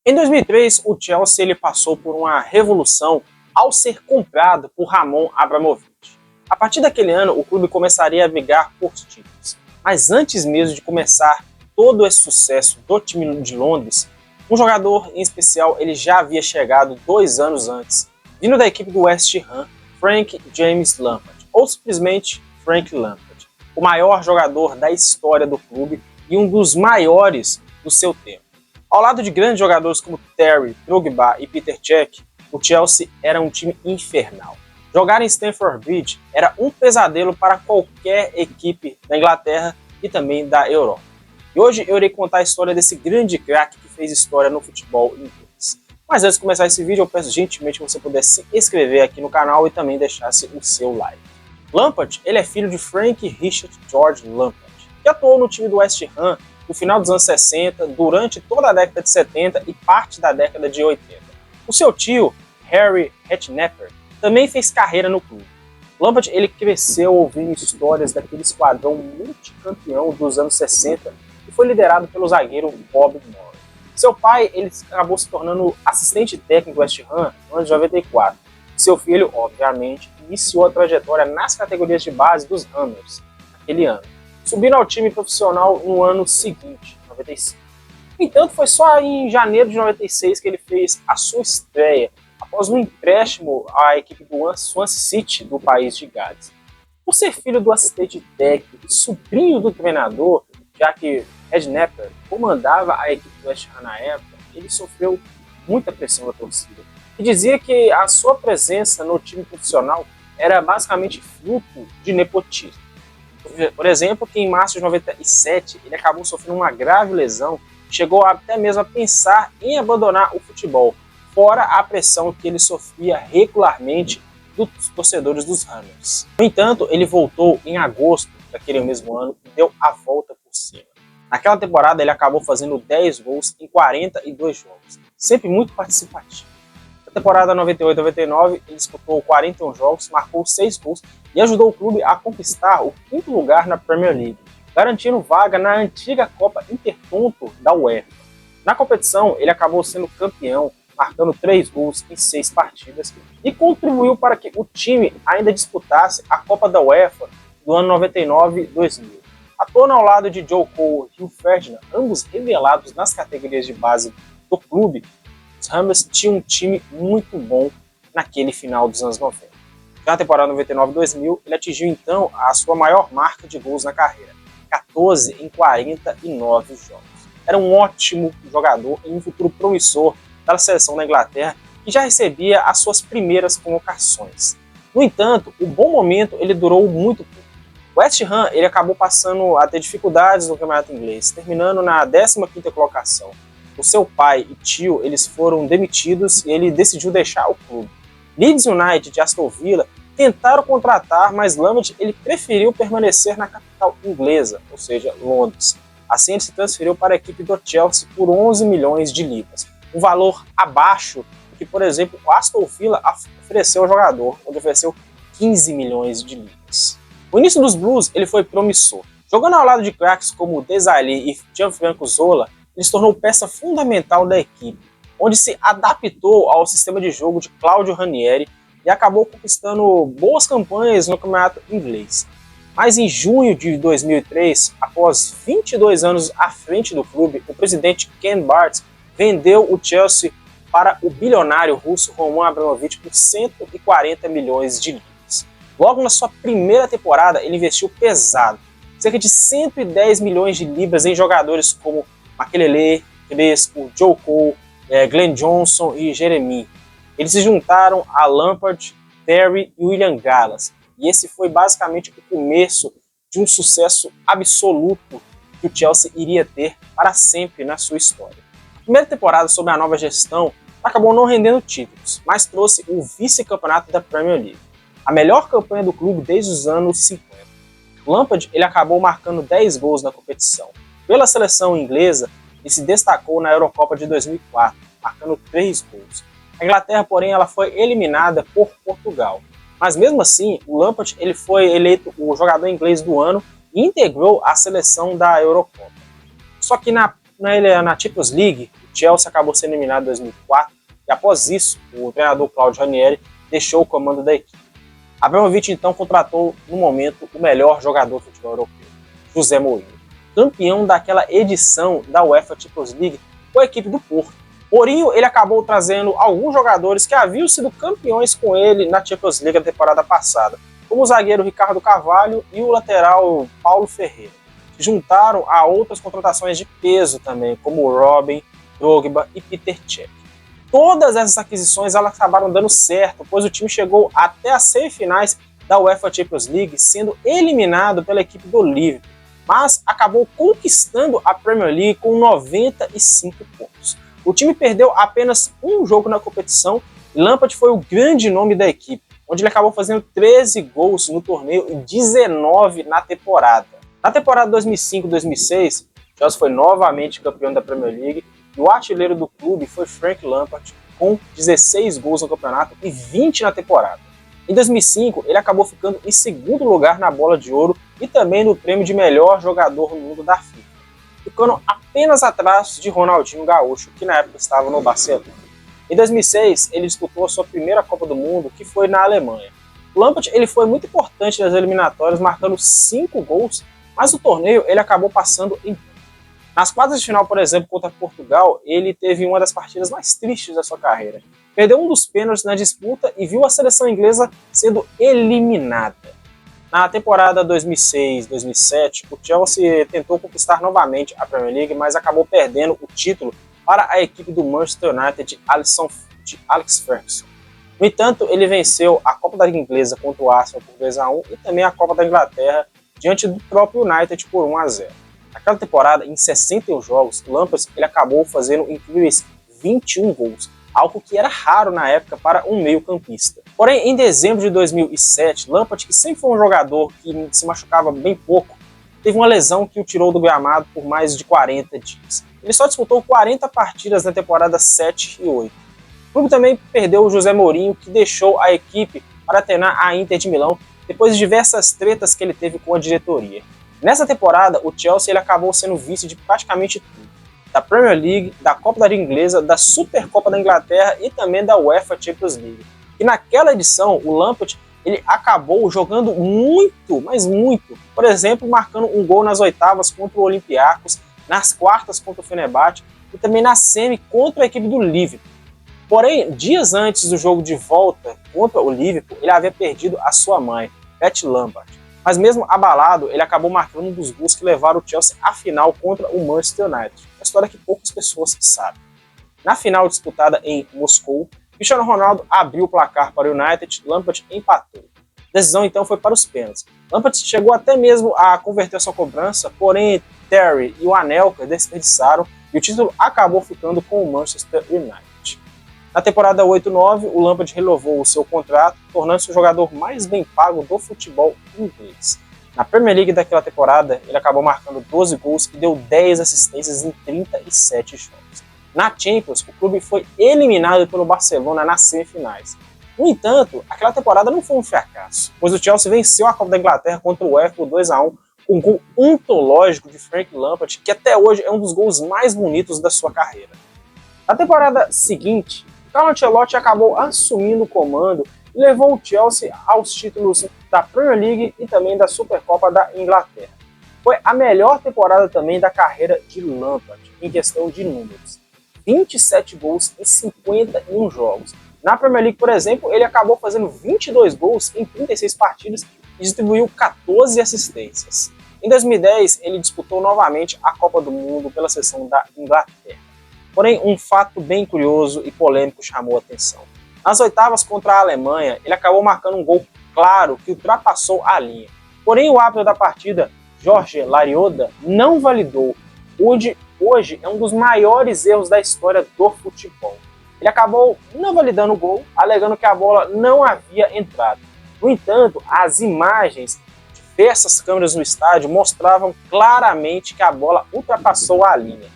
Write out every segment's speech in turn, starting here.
Em 2003, o Chelsea ele passou por uma revolução ao ser comprado por Roman Abramovich. A partir daquele ano, o clube começaria a brigar por títulos. Mas antes mesmo de começar todo esse sucesso do time de Londres, um jogador em especial ele já havia chegado 2 anos antes, vindo da equipe do West Ham, Frank James Lampard, ou simplesmente Frank Lampard, o maior jogador da história do clube e um dos maiores do seu tempo. Ao lado de grandes jogadores como Terry, Drogba e Peter Cech, o Chelsea era um time infernal. Jogar em Stamford Bridge era um pesadelo para qualquer equipe da Inglaterra e também da Europa. E hoje eu irei contar a história desse grande craque que fez história no futebol inglês. Mas antes de começar esse vídeo, eu peço gentilmente que você pudesse se inscrever aqui no canal e também deixasse o seu like. Lampard, ele é filho de Frank Richard George Lampard, que atuou no time do West Ham no final dos anos 60, durante toda a década de 70 e parte da década de 80. O seu tio, Harry Redknapp, também fez carreira no clube. Lampard ele cresceu ouvindo histórias daquele esquadrão multicampeão dos anos 60 que foi liderado pelo zagueiro Bob Moore. Seu pai ele acabou se tornando assistente técnico do West Ham no ano de 94. Seu filho, obviamente, iniciou a trajetória nas categorias de base dos Hammers naquele ano, subindo ao time profissional no ano seguinte, 95. No entanto, foi só em janeiro de 96 que ele fez a sua estreia, após um empréstimo à equipe do Swansea City do país de Gales. Por ser filho do assistente técnico e sobrinho do treinador, já que Redknapp comandava a equipe do West Ham na época, ele sofreu muita pressão da torcida e dizia que a sua presença no time profissional era basicamente fruto de nepotismo. Por exemplo, que em março de 97 ele acabou sofrendo uma grave lesão, chegou até mesmo a pensar em abandonar o futebol, fora a pressão que ele sofria regularmente dos torcedores dos Hammers. No entanto, ele voltou em agosto daquele mesmo ano e deu a volta por cima. Naquela temporada ele acabou fazendo 10 gols em 42 jogos, sempre muito participativo. Na temporada 98-99 ele disputou 41 jogos, marcou 6 gols e ajudou o clube a conquistar o 5º lugar na Premier League, garantindo vaga na antiga Copa Intertoto da UEFA. Na competição ele acabou sendo campeão, marcando 3 gols em 6 partidas e contribuiu para que o time ainda disputasse a Copa da UEFA do ano 99-2000. Atuando ao lado de Joe Cole e Rio Ferdinand, ambos revelados nas categorias de base do clube, os Hammers tinham um time muito bom naquele final dos anos 90. Na temporada 99-2000, ele atingiu então a sua maior marca de gols na carreira, 14 em 49 jogos. Era um ótimo jogador e um futuro promissor da seleção da Inglaterra, que já recebia as suas primeiras convocações. No entanto, o bom momento ele durou muito pouco. O West Ham ele acabou passando a ter dificuldades no campeonato inglês, terminando na 15ª colocação. O seu pai e tio eles foram demitidos e ele decidiu deixar o clube. Leeds United e Aston Villa tentaram contratar, mas Lampard ele preferiu permanecer na capital inglesa, ou seja, Londres. Assim ele se transferiu para a equipe do Chelsea por 11 milhões de libras, um valor abaixo do que, por exemplo, o Aston Villa ofereceu ao jogador, onde ofereceu 15 milhões de libras. O início dos Blues ele foi promissor. Jogando ao lado de craques como Desailly e Gianfranco Zola, ele se tornou peça fundamental da equipe, onde se adaptou ao sistema de jogo de Claudio Ranieri e acabou conquistando boas campanhas no campeonato inglês. Mas em junho de 2003, após 22 anos à frente do clube, o presidente Ken Bartz vendeu o Chelsea para o bilionário russo Roman Abramovich por 140 milhões de libras. Logo na sua primeira temporada, ele investiu pesado, cerca de 110 milhões de libras em jogadores como Makelele, Crespo, Joe Cole, Glenn Johnson e Jeremy. Eles se juntaram a Lampard, Terry e William Gallas, e esse foi basicamente o começo de um sucesso absoluto que o Chelsea iria ter para sempre na sua história. A primeira temporada sob a nova gestão acabou não rendendo títulos, mas trouxe o vice-campeonato da Premier League, a melhor campanha do clube desde os anos 50. Lampard ele acabou marcando 10 gols na competição. Pela seleção inglesa, ele se destacou na Eurocopa de 2004, marcando 3 gols. A Inglaterra, porém, ela foi eliminada por Portugal. Mas mesmo assim, o Lampard ele foi eleito o jogador inglês do ano e integrou a seleção da Eurocopa. Só que na na Champions League, o Chelsea acabou sendo eliminado em 2004 e após isso, o treinador Claudio Ranieri deixou o comando da equipe. Abramovich então contratou, no momento, o melhor jogador do futebol europeu, José Mourinho, campeão daquela edição da UEFA Champions League com a equipe do Porto. Mourinho ele acabou trazendo alguns jogadores que haviam sido campeões com ele na Champions League na temporada passada, como o zagueiro Ricardo Carvalho e o lateral Paulo Ferreira. Se juntaram a outras contratações de peso também, como o Robin, Drogba e Peter Cech. Todas essas aquisições elas acabaram dando certo, pois o time chegou até as semifinais da UEFA Champions League, sendo eliminado pela equipe do Liverpool, mas acabou conquistando a Premier League com 95 pontos. O time perdeu apenas um jogo na competição e Lampard foi o grande nome da equipe, onde ele acabou fazendo 13 gols no torneio e 19 na temporada. Na temporada 2005-2006, o Chelsea foi novamente campeão da Premier League e o artilheiro do clube foi Frank Lampard, com 16 gols no campeonato e 20 na temporada. Em 2005, ele acabou ficando em segundo lugar na Bola de Ouro e também no prêmio de melhor jogador no mundo da FIFA, ficando apenas atrás de Ronaldinho Gaúcho, que na época estava no Barcelona. Em 2006, ele disputou a sua primeira Copa do Mundo, que foi na Alemanha. O Lampard ele foi muito importante nas eliminatórias, marcando 5 gols, mas o torneio ele acabou passando em branco. Nas quartas de final, por exemplo, contra Portugal, ele teve uma das partidas mais tristes da sua carreira. Perdeu um dos pênaltis na disputa e viu a seleção inglesa sendo eliminada. Na temporada 2006-2007, o Chelsea tentou conquistar novamente a Premier League, mas acabou perdendo o título para a equipe do Manchester United de Alex Ferguson. No entanto, ele venceu a Copa da Liga Inglesa contra o Arsenal por 2-1 e também a Copa da Inglaterra diante do próprio United por 1-0. Naquela temporada, em 61 jogos, o Lampard ele acabou fazendo incríveis 21 gols, algo que era raro na época para um meio-campista. Porém, em dezembro de 2007, Lampard, que sempre foi um jogador que se machucava bem pouco, teve uma lesão que o tirou do gramado por mais de 40 dias. Ele só disputou 40 partidas na temporada 7 e 8. O clube também perdeu o José Mourinho, que deixou a equipe para treinar a Inter de Milão depois de diversas tretas que ele teve com a diretoria. Nessa temporada, o Chelsea ele acabou sendo vice de praticamente tudo, da Premier League, da Copa da Liga Inglesa, da Supercopa da Inglaterra e também da UEFA Champions League. E naquela edição, o Lampard ele acabou jogando muito, mas muito. Por exemplo, marcando um gol nas oitavas contra o Olympiacos, nas quartas contra o Fenerbahçe e também na semi contra a equipe do Liverpool. Porém, dias antes do jogo de volta contra o Liverpool, ele havia perdido a sua mãe, Beth Lampard. Mas mesmo abalado, ele acabou marcando um dos gols que levaram o Chelsea à final contra o Manchester United. Uma história que poucas pessoas sabem. Na final disputada em Moscou, Cristiano Ronaldo abriu o placar para o United, Lampard empatou. A decisão então foi para os pênaltis. Lampard chegou até mesmo a converter sua cobrança, porém Terry e o Anelka desperdiçaram e o título acabou ficando com o Manchester United. Na temporada 8-9, o Lampard renovou o seu contrato, tornando-se o jogador mais bem pago do futebol inglês. Na Premier League daquela temporada, ele acabou marcando 12 gols e deu 10 assistências em 37 jogos. Na Champions, o clube foi eliminado pelo Barcelona nas semifinais. No entanto, aquela temporada não foi um fracasso, pois o Chelsea venceu a Copa da Inglaterra contra o UEFA por 2-1, com um gol antológico de Frank Lampard, que até hoje é um dos gols mais bonitos da sua carreira. Na temporada seguinte, Carlo Ancelotti acabou assumindo o comando e levou o Chelsea aos títulos da Premier League e também da Supercopa da Inglaterra. Foi a melhor temporada também da carreira de Lampard, em questão de números. 27 gols em 51 jogos. Na Premier League, por exemplo, ele acabou fazendo 22 gols em 36 partidas e distribuiu 14 assistências. Em 2010, ele disputou novamente a Copa do Mundo pela seleção da Inglaterra. Porém, um fato bem curioso e polêmico chamou a atenção. Nas oitavas contra a Alemanha, ele acabou marcando um gol claro que ultrapassou a linha. Porém, o árbitro da partida, Jorge Larioda, não validou. Hoje é um dos maiores erros da história do futebol. Ele acabou não validando o gol, alegando que a bola não havia entrado. No entanto, as imagens de diversas câmeras no estádio mostravam claramente que a bola ultrapassou a linha.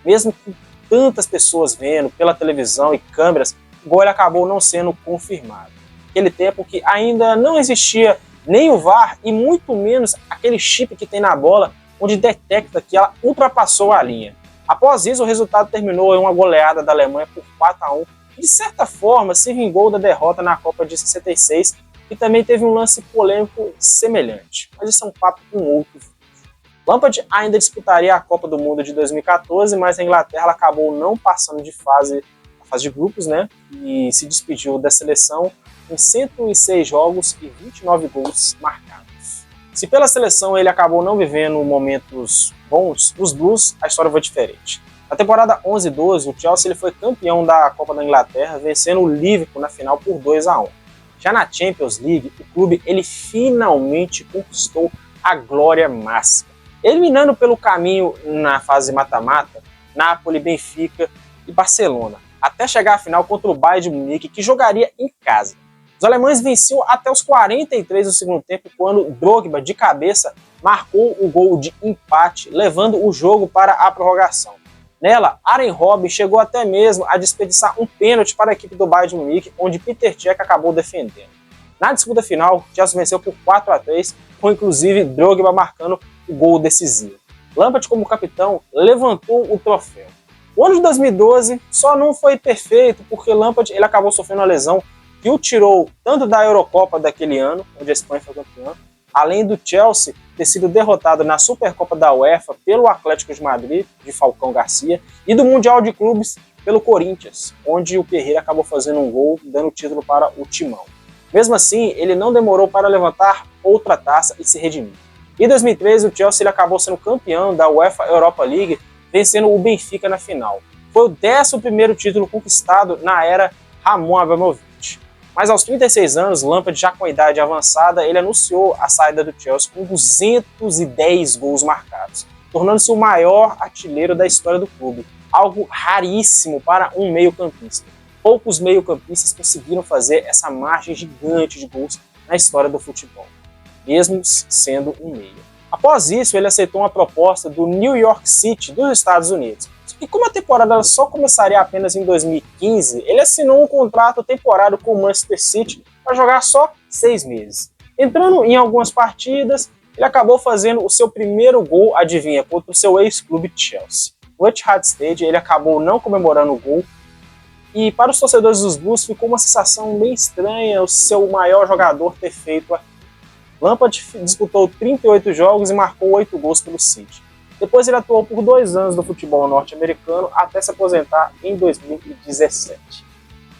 Mesmo com tantas pessoas vendo pela televisão e câmeras, o gol acabou não sendo confirmado. Naquele tempo que ainda não existia nem o VAR e muito menos aquele chip que tem na bola onde detecta que ela ultrapassou a linha. Após isso, o resultado terminou em uma goleada da Alemanha por 4-1, que de certa forma se vingou da derrota na Copa de 66, e também teve um lance polêmico semelhante. Mas isso é um papo com outro vídeo. Lampard ainda disputaria a Copa do Mundo de 2014, mas a Inglaterra acabou não passando de fase de grupos, né? E se despediu da seleção com 106 jogos e 29 gols marcados. Se pela seleção ele acabou não vivendo momentos bons, os Blues a história foi diferente. Na temporada 11-12, o Chelsea ele foi campeão da Copa da Inglaterra, vencendo o Liverpool na final por 2-1. Já na Champions League, o clube ele finalmente conquistou a glória máxima, eliminando pelo caminho na fase mata-mata Napoli, Benfica e Barcelona, até chegar à final contra o Bayern de Munique, que jogaria em casa. Os alemães venciam até os 43 do segundo tempo, quando Drogba, de cabeça, marcou o gol de empate, levando o jogo para a prorrogação. Nela, Arjen Robben chegou até mesmo a desperdiçar um pênalti para a equipe do Bayern de Munique, onde Peter Cech acabou defendendo. Na disputa final, o Chelsea venceu por 4-3, com inclusive Drogba marcando o gol decisivo. Lampard, como capitão, levantou o troféu. O ano de 2012 só não foi perfeito porque Lampard ele acabou sofrendo uma lesão que o tirou tanto da Eurocopa daquele ano, onde a Espanha foi campeã, além do Chelsea ter sido derrotado na Supercopa da UEFA pelo Atlético de Madrid, de Falcão Garcia, e do Mundial de Clubes pelo Corinthians, onde o Pereira acabou fazendo um gol, dando o título para o Timão. Mesmo assim, ele não demorou para levantar outra taça e se redimir. Em 2013, o Chelsea ele acabou sendo campeão da UEFA Europa League, vencendo o Benfica na final. Foi o 11º título conquistado na era Roman Abramovich. Mas aos 36 anos, Lampard, já com a idade avançada, ele anunciou a saída do Chelsea com 210 gols marcados, tornando-se o maior artilheiro da história do clube, algo raríssimo para um meio-campista. Poucos meio-campistas conseguiram fazer essa margem gigante de gols na história do futebol, mesmo sendo um meio. Após isso, ele aceitou uma proposta do New York City, dos Estados Unidos. E como a temporada só começaria apenas em 2015, ele assinou um contrato temporário com o Manchester City para jogar só 6 meses. Entrando em algumas partidas, ele acabou fazendo o seu primeiro gol, adivinha, contra o seu ex-clube Chelsea. No Etihad Stadium, ele acabou não comemorando o gol, e para os torcedores dos Blues ficou uma sensação bem estranha o seu maior jogador ter feito aquilo. Lampard disputou 38 jogos e marcou 8 gols pelo City. Depois ele atuou por 2 anos no futebol norte-americano até se aposentar em 2017.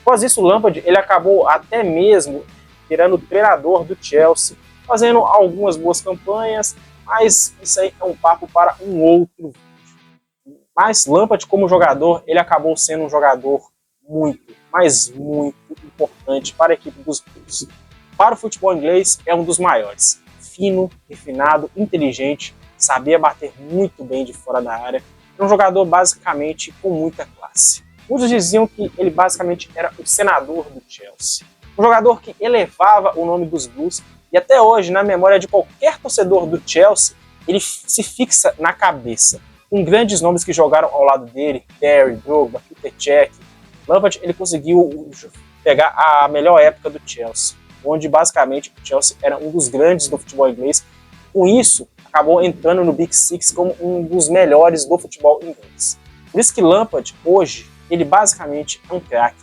Após isso, Lampard ele acabou até mesmo virando treinador do Chelsea, fazendo algumas boas campanhas, mas isso aí é um papo para um outro vídeo. Mas Lampard, como jogador, ele acabou sendo um jogador muito, mas muito importante para a equipe dos Blues. Para o futebol inglês, é um dos maiores. Fino, refinado, inteligente, sabia bater muito bem de fora da área. Era um jogador basicamente com muita classe. Muitos diziam que ele basicamente era o senador do Chelsea. Um jogador que elevava o nome dos Blues e até hoje, na memória de qualquer torcedor do Chelsea, ele se fixa na cabeça. Com grandes nomes que jogaram ao lado dele, Terry, Drogba, Peter Cech, Lampard ele conseguiu pegar a melhor época do Chelsea, onde basicamente o Chelsea era um dos grandes do futebol inglês. Com isso, acabou entrando no Big Six como um dos melhores do futebol inglês. Por isso que Lampard, hoje, ele basicamente é um craque.